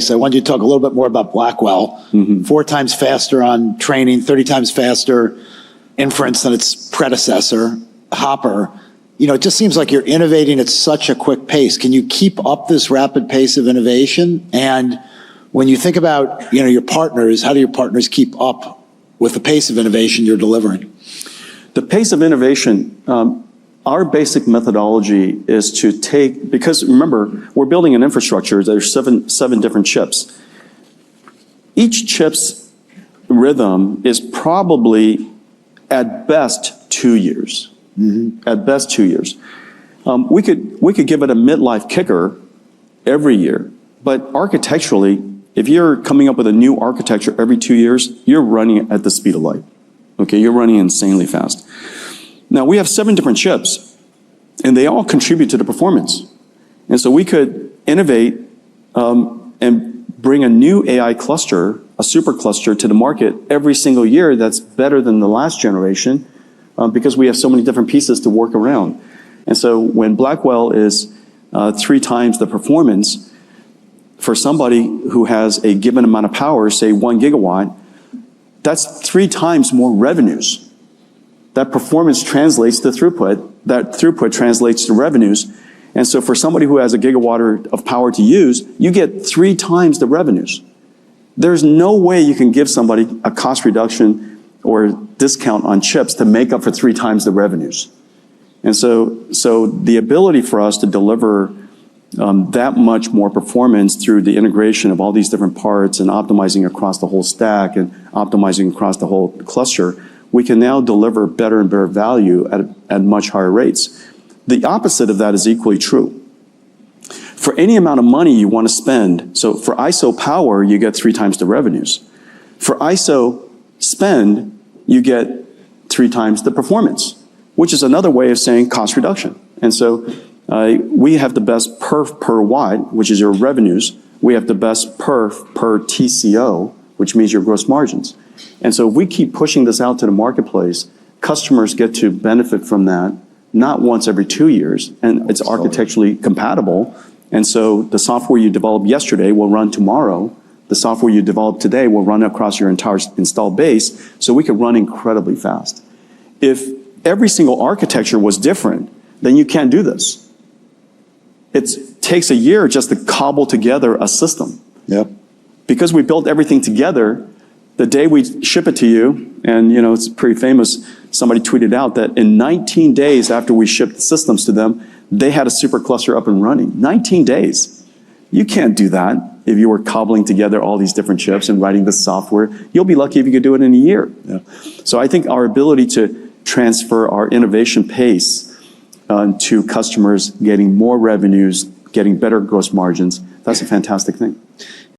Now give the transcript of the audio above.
So I wanted you to talk a little bit more about Blackwell. 4 times faster on training, 30 times faster inference than its predecessor, Hopper. You know, it just seems like you're innovating at such a quick pace. Can you keep up this rapid pace of innovation? And when you think about, you know, your partners, how do your partners keep up with the pace of innovation you're delivering? The pace of innovation, our basic methodology is to take, because remember, we're building an infrastructure, there's seven different chips. Each chip's rhythm is probably at best 2 years. At best 2 years. We could give it a midlife kicker every year, but architecturally, if you're coming up with a new architecture every 2 years, you're running at the speed of light. Okay, you're running insanely fast. Now, we have 7 different chips, and they all contribute to the performance. And so we could innovate and bring a new AI cluster, a supercluster, to the market every single year that's better than the last generation because we have so many different pieces to work around. And so when Blackwell is 3 times the performance, for somebody who has a given amount of power, say 1 gigawatt, that's 3 times more revenues. That performance translates to throughput. That throughput translates to revenues. And so for somebody who has a gigawatt of power to use, you get 3 times the revenues. There's no way you can give somebody a cost reduction or discount on chips to make up for 3 times the revenues. And so the ability for us to deliver that much more performance through the integration of all these different parts and optimizing across the whole stack and optimizing across the whole cluster, we can now deliver better and better value at much higher rates. The opposite of that is equally true. For any amount of money you want to spend, so for ISO power, you get 3 times the revenues. For ISO spend, you get 3 times the performance, which is another way of saying cost reduction. And so we have the best perf per watt, which is your revenues. We have the best perf per TCO, which means your gross margins. And so if we keep pushing this out to the marketplace, customers get to benefit from that, not once every 2 years, and it's architecturally compatible. And so the software you developed yesterday will run tomorrow. The software you developed today will run across your entire installed base, so we can run incredibly fast. If every single architecture was different, then you can't do this. It takes a year just to cobble together a system. Yep. Because we built everything together, the day we ship it to you, and you know, it's pretty famous, somebody tweeted out that in 19 days after we shipped the systems to them, they had a supercluster up and running. 19 days. You can't do that if you were cobbling together all these different chips and writing the software. You'll be lucky if you could do it in a year. Yeah. So I think our ability to transfer our innovation pace to customers, getting more revenues, getting better gross margins, that's a fantastic thing.